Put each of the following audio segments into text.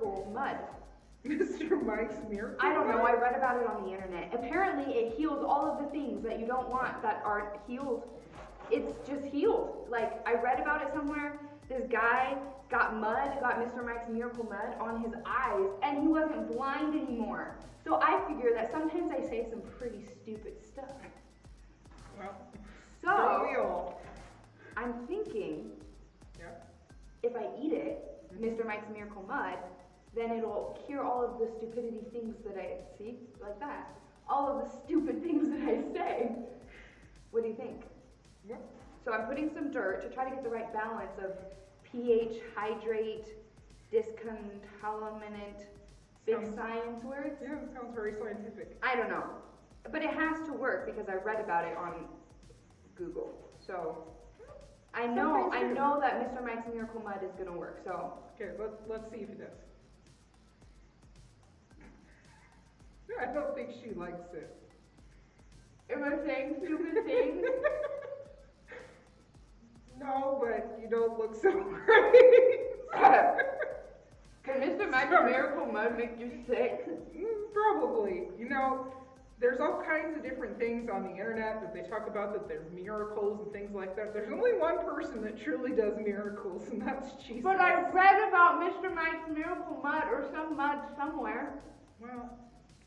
Miracle Mud. Mr. Mike's Miracle I don't know, Mud? I read about it on the internet. Apparently it heals all of the things that you don't want that aren't healed. It's just healed. Like, I read about it somewhere. This guy got Mr. Mike's Miracle Mud on his eyes, and he wasn't blind anymore. So I figure that sometimes I say some pretty stupid stuff. Well, don't we So, all? I'm thinking Yeah. if I eat it, Mr. Mike's Miracle Mud, then it'll cure all of the stupidity things that I see, like that. All of the stupid things that I say. What do you think? Yeah. So I'm putting some dirt to try to get the right balance of pH, hydrate, discontaminant, big Sounds- science words. Yeah, it sounds very scientific. I don't know. But it has to work because I read about it on Google. So I know Something true. that Mr. Mike's Miracle Mud is gonna work. So Okay, let's see if it does. I don't think she likes it. am I saying stupid things? No, but you don't look so right. Can Mr. Mike's Sorry. Miracle Mud make you sick? Probably. You know, there's all kinds of different things on the internet that they talk about that they're miracles and things like that. There's only one person that truly does miracles, and that's Jesus. But I read about Mr. Mike's Miracle Mud or some mud somewhere. Well,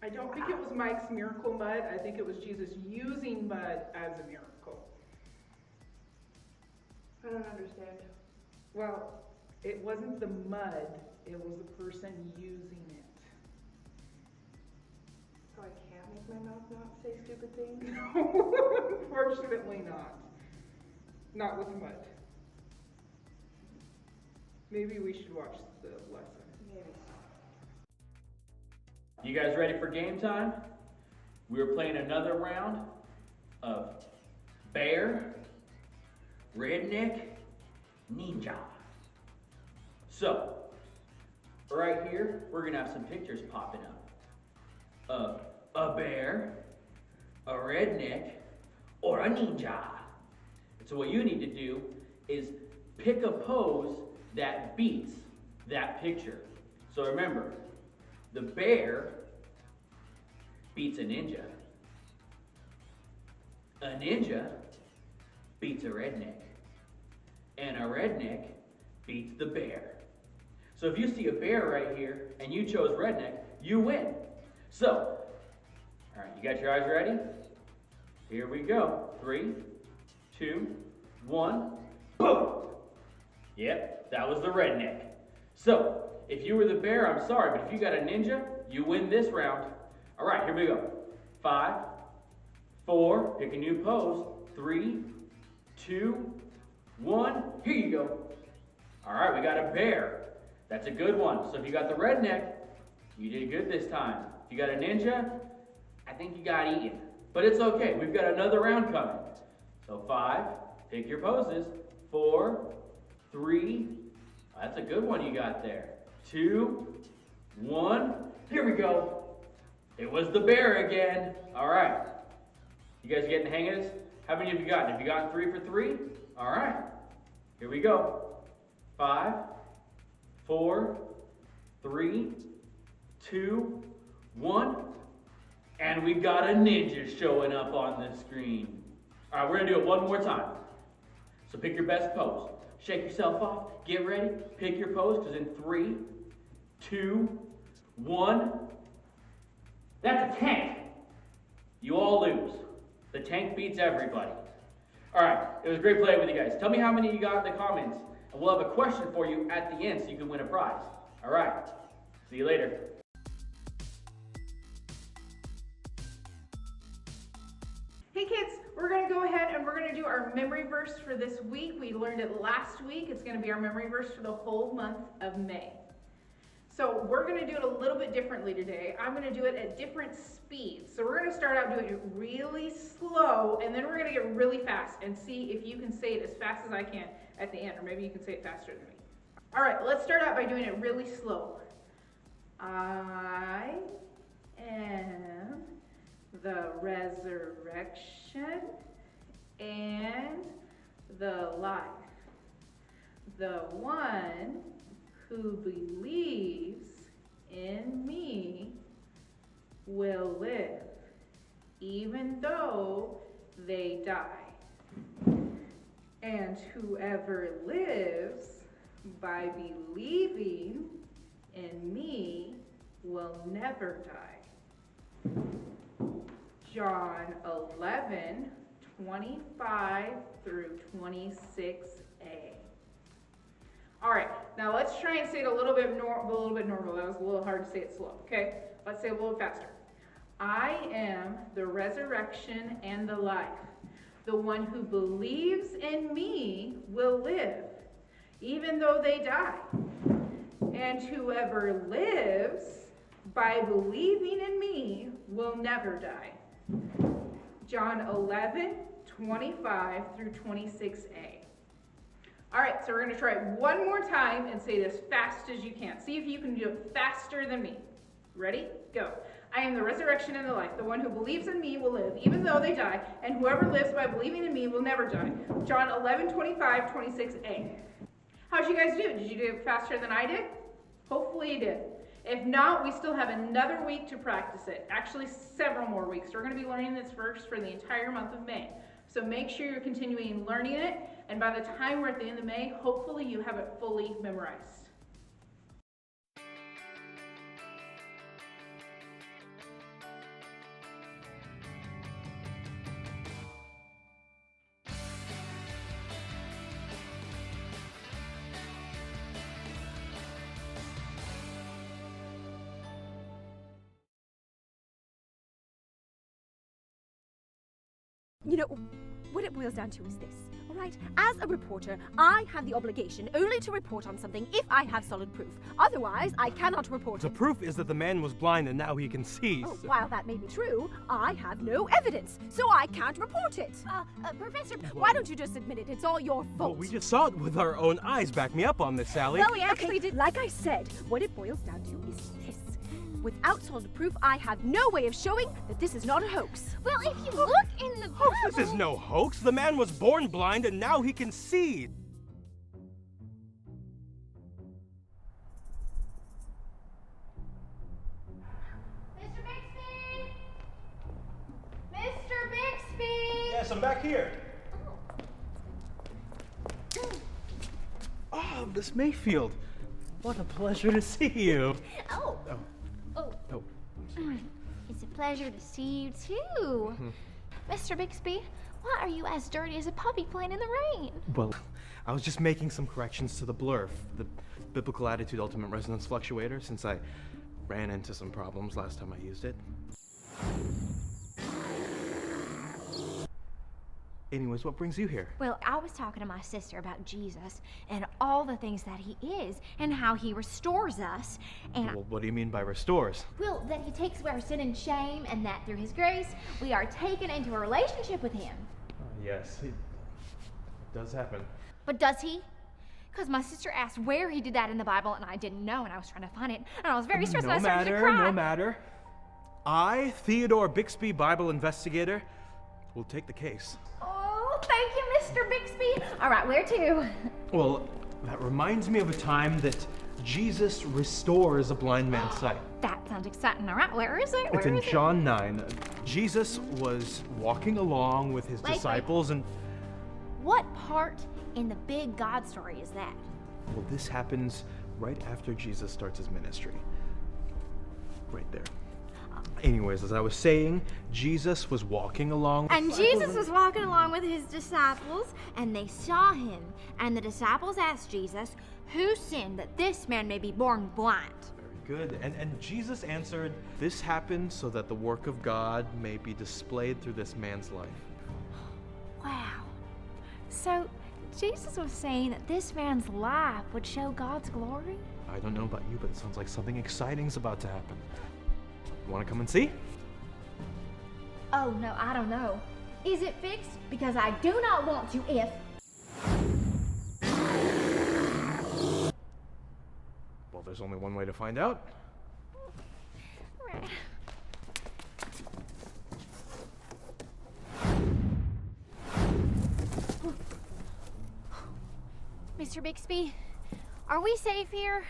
I don't think it was Mike's miracle mud. I think it was Jesus using mud as a miracle. I don't understand. Well, it wasn't the mud, it was the person using it. So I can't make my mouth not say stupid things? No, unfortunately not. Not with mud. Maybe we should watch the lesson. Maybe. You guys ready for game time? We're playing another round of Bear, Redneck, Ninja. So, right here, we're gonna have some pictures popping up of a bear, a redneck, or a ninja. So what you need to do is pick a pose that beats that picture. So remember, the bear beats a ninja. A ninja beats a redneck. And a redneck beats the bear. So if you see a bear right here and you chose redneck, you win. So, all right, you got your eyes ready? Here we go. 3, 2, 1, boom! Yep, that was the redneck. So, if you were the bear, I'm sorry, but if you got a ninja, you win this round. All right, here we go. 5, 4, pick a new pose. 3, 2, 1, here you go. All right, we got a bear. That's a good one. So if you got the redneck, you did good this time. If you got a ninja, I think you got eaten. But it's okay, we've got another round coming. So 5, pick your poses. 4, 3, that's a good one you got there. 2, 1, here we go. It was the bear again. All right. You guys getting the hang of this? How many have you gotten? Have you gotten 3 for 3? All right. Here we go. 5, 4, 3, 2, 1. And we got a ninja showing up on the screen. All right, we're gonna do it one more time. So pick your best pose. Shake yourself off, get ready, pick your pose, because in 3, 2, 1, that's a tank. You all lose. The tank beats everybody. All right, it was great playing with you guys. Tell me how many you got in the comments, and we'll have a question for you at the end so you can win a prize. All right, see you later. Hey kids, we're going to go ahead and we're going to do our memory verse for this week. We learned it last week. It's going to be our memory verse for the whole month of May. So we're going to do it a little bit differently today. I'm going to do it at different speeds. So we're going to start out doing it really slow, and then we're going to get really fast and see if you can say it as fast as I can at the end, or maybe you can say it faster than me. All right, let's start out by doing it really slow. I am the resurrection and the life. The one who believes in me will live, even though they die. And whoever lives by believing in me will never die. John 11:25 through 26a. All right, now let's try and say it a little bit normal. That was a little hard to say it slow, okay? Let's say it a little faster. I am the resurrection and the life. The one who believes in me will live, even though they die. And whoever lives by believing in me will never die. John 11:25 through 26a. All right, so we're going to try it one more time and say it as fast as you can. See if you can do it faster than me. Ready? Go. I am the resurrection and the life. The one who believes in me will live, even though they die, and whoever lives by believing in me will never die. John 11:25, 26a. How'd you guys do? Did you do it faster than I did? Hopefully you did. If not, we still have another week to practice it. Actually, several more weeks. We're going to be learning this verse for the entire month of May. So make sure you're continuing learning it, and by the time we're at the end of May, hopefully you have it fully memorized. You know, what it boils down to is this, all right? As a reporter, I have the obligation only to report on something if I have solid proof. Otherwise, I cannot report The it. proof is that the man was blind and now he can see. Oh, while that may be true, I have no evidence, so I can't report it. Professor, why don't you just admit it? It's all your fault. Well, we just saw it with our own eyes. Back me up on this, Sally. Well, we actually did. Like I said, what it boils down to is this. Without solid proof, I have no way of showing that this is not a hoax. Well, if you look in the Bible... This is no hoax. The man was born blind and now he can see. Mr. Bixby! Mr. Bixby! Yes, I'm back here. Oh, Miss Mayfield. What a pleasure to see you. Oh. Oh. It's a pleasure to see you too. Mr. Bixby, why are you as dirty as a puppy playing in the rain? Well, I was just making some corrections to the blurf, the biblical attitude ultimate resonance fluctuator, since I ran into some problems last time I used it. Anyways, what brings you here? Well, I was talking to my sister about Jesus and all the things that he is and how he restores us. And Well, what do you mean by restores? well, that he takes away our sin and shame, and that through his grace we are taken into a relationship with him. Yes, it does happen. But does he? Because my sister asked where he did that in the Bible, and I didn't know, and I was trying to find it, and I was very stressed, and I started to cry. No matter. I, Theodore Bixby, Bible investigator, will take the case. Oh, thank you, Mr. Bixby. All right, where to? Well, that reminds me of a time that Jesus restores a blind man's sight. That sounds exciting. All right, where is it? It's Where in is it? John 9. Jesus was walking along with his Wait. disciples and... What part in the big God story is that? Well, this happens right after Jesus starts his ministry. Right there. Anyways, as I was saying, Jesus was walking along. And Jesus was walking along with his disciples, and they saw him. And the disciples asked Jesus, "Who sinned that this man may be born blind?" Very good. And Jesus answered, "This happened so that the work of God may be displayed through this man's life." Wow. So Jesus was saying that this man's life would show God's glory? I don't know about you, but it sounds like something exciting's about to happen. You want to come and see? Oh, no, I don't know. Is it fixed? Because I do not want to if... Well, there's only one way to find out. Right. Mr. Bixby, are we safe here?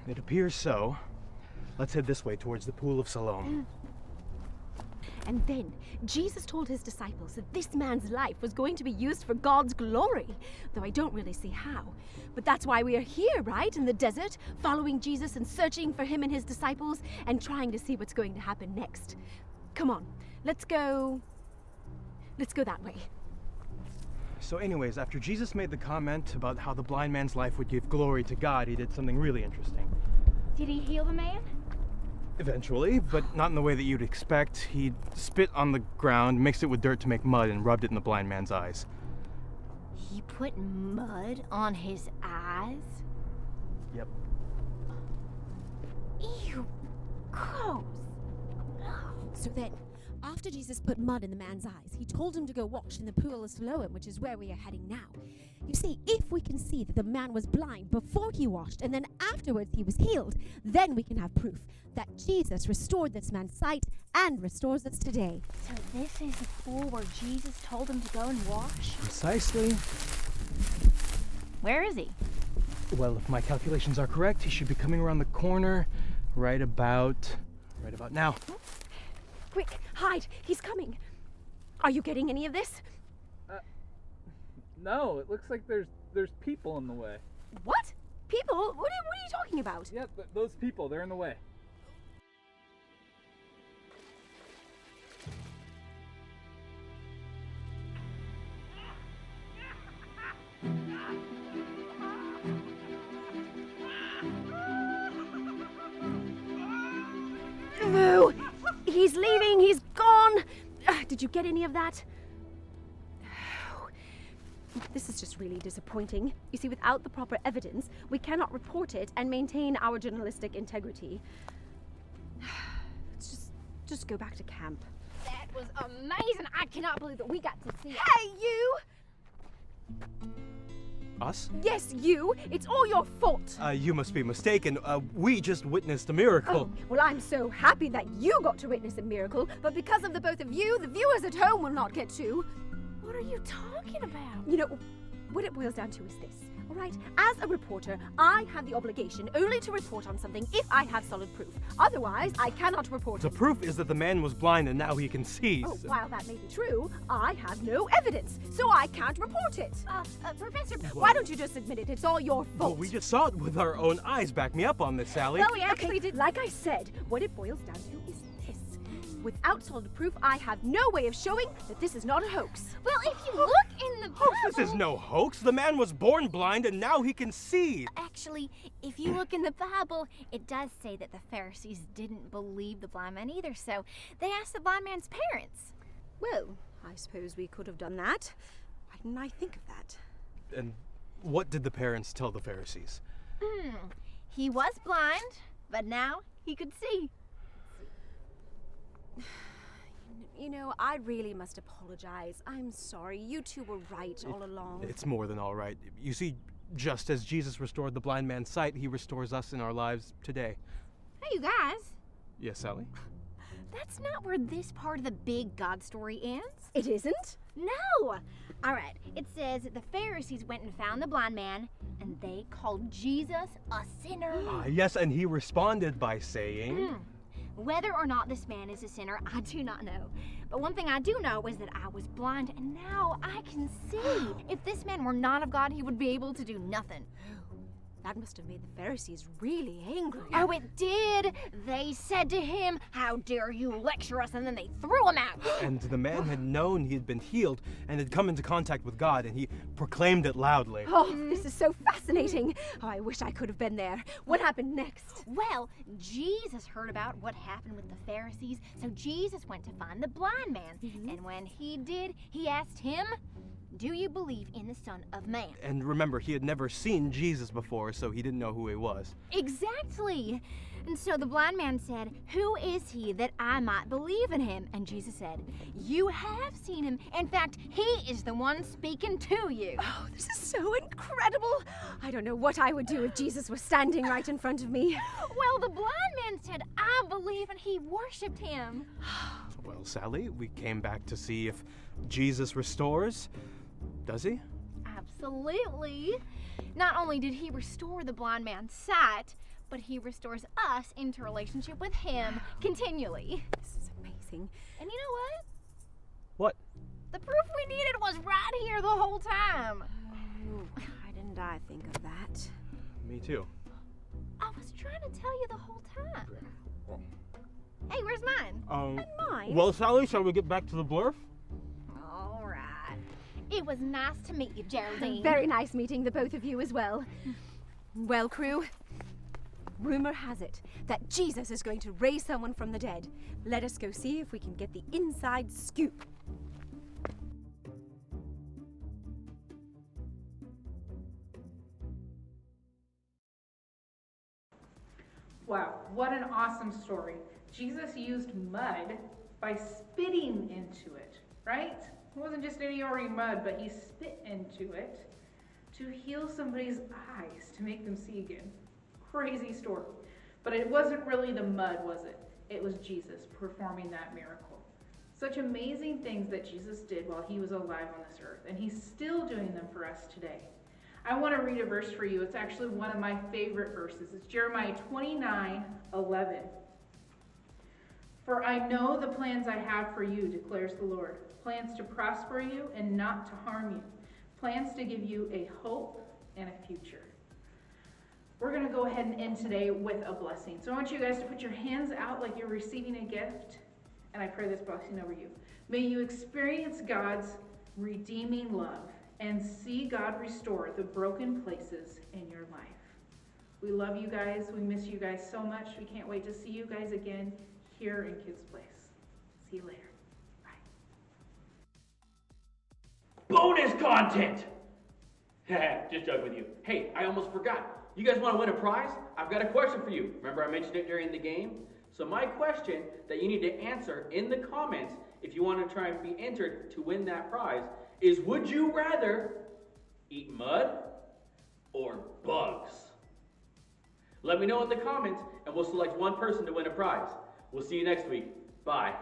It appears so. Let's head this way towards the Pool of Siloam. And then Jesus told his disciples that this man's life was going to be used for God's glory, though I don't really see how. But that's why we are here, right? In the desert, following Jesus and searching for him and his disciples and trying to see what's going to happen next. Come on, let's go that way. So anyways, after Jesus made the comment about how the blind man's life would give glory to God, he did something really interesting. Did he heal the man? Eventually, but not in the way that you'd expect. He spit on the ground, mixed it with dirt to make mud, and rubbed it in the blind man's eyes. He put mud on his eyes? Yep. Ew, gross. So then, after Jesus put mud in the man's eyes, he told him to go wash in the Pool of Siloam, which is where we are heading now. You see, if we can see that the man was blind before he washed and then afterwards he was healed, then we can have proof that Jesus restored this man's sight and restores us today. So this is the pool where Jesus told him to go and wash? Precisely. Where is he? Well, if my calculations are correct, he should be coming around the corner right about now. Quick, hide! He's coming! Are you getting any of this? No, it looks like there's people in the way. What? People? What are you talking about? Yeah, those people, they're in the way. No! He's leaving! He's gone! Did you get any of that? This is just really disappointing. You see, without the proper evidence, we cannot report it and maintain our journalistic integrity. Let's just go back to camp. That was amazing. I cannot believe that we got to see it. Hey, you! Us? Yes, you! It's all your fault! You must be mistaken. We just witnessed a miracle. Oh, well, I'm so happy that you got to witness a miracle, but because of the both of you, the viewers at home will not get to. What are you talking about? You know, what it boils down to is this, all right? As a reporter, I have the obligation only to report on something if I have solid proof. Otherwise, I cannot report The it. proof is that the man was blind and now he can see. Oh, while that may be true, I have no evidence, so I can't report it. Professor, Why don't you just admit it? It's all your fault. Well, we just saw it with our own eyes. Back me up on this, Sally. Well, we actually did. Like I said, what it boils down to is this. Without solid proof, I have no way of showing that this is not a hoax. well, if you look in the Bible... This is no hoax. The man was born blind and now he can see. Actually, if you look in the Bible, it does say that the Pharisees didn't believe the blind man either, so they asked the blind man's parents. Well, I suppose we could have done that. Why didn't I think of that? And what did the parents tell the Pharisees? He was blind, but now he could see. You know, I really must apologize. I'm sorry. You two were right all along. It's more than all right. You see, just as Jesus restored the blind man's sight, he restores us in our lives today. Hey, you guys. Yes, Sally? That's not where this part of the big God story ends. It isn't? No! All right, it says that the Pharisees went and found the blind man, and they called Jesus a sinner. Yes, and he responded by saying... Whether or not this man is a sinner, I do not know. But one thing I do know is that I was blind, and now I can see. If this man were not of God, he would be able to do nothing. That must have made the Pharisees really angry. Oh, it did! They said to him, "How dare you lecture us?" And then they threw him out. And the man had known he had been healed and had come into contact with God, and he proclaimed it loudly. Oh, this is so fascinating. Oh, I wish I could have been there. What happened next? Well, Jesus heard about what happened with the Pharisees, so Jesus went to find the blind man. And when he did, he asked him, "Do you believe in the Son of Man?" And remember, he had never seen Jesus before, so he didn't know who he was. Exactly. And so the blind man said, "Who is he that I might believe in him?" And Jesus said, "You have seen him. In fact, he is the one speaking to you." Oh, this is so incredible. I don't know what I would do if Jesus was standing right in front of me. Well, the blind man said, "I believe," and he worshipped him. Well, Sally, we came back to see if Jesus restores. Does he? Absolutely. Not only did he restore the blind man's sight, but he restores us into relationship with him continually. This is amazing. And you know what? What? The proof we needed was right here the whole time. Oh, why didn't I think of that? Me too. I was trying to tell you the whole time. Hey, where's mine? And mine? Well, Sally, shall we get back to the blurf? All right. It was nice to meet you, Geraldine. Very nice meeting the both of you as well. Well, crew, rumor has it that Jesus is going to raise someone from the dead. Let us go see if we can get the inside scoop. Wow, what an awesome story. Jesus used mud by spitting into it, right? It wasn't just any ordinary mud, but he spit into it to heal somebody's eyes, to make them see again. Crazy story. But it wasn't really the mud, was it? It was Jesus performing that miracle. Such amazing things that Jesus did while he was alive on this earth, and he's still doing them for us today. I want to read a verse for you. It's actually one of my favorite verses. It's Jeremiah 29:11. For I know the plans I have for you, declares the Lord. Plans to prosper you and not to harm you. Plans to give you a hope and a future. We're going to go ahead and end today with a blessing. So I want you guys to put your hands out like you're receiving a gift. And I pray this blessing over you. May you experience God's redeeming love and see God restore the broken places in your life. We love you guys. We miss you guys so much. We can't wait to see you guys again here in Kids Place. See you later. Bye. Bonus content! Just joking with you. Hey, I almost forgot. You guys want to win a prize? I've got a question for you. Remember I mentioned it during the game? So my question that you need to answer in the comments if you want to try and be entered to win that prize is, would you rather eat mud or bugs? Let me know in the comments and we'll select one person to win a prize. We'll see you next week. Bye.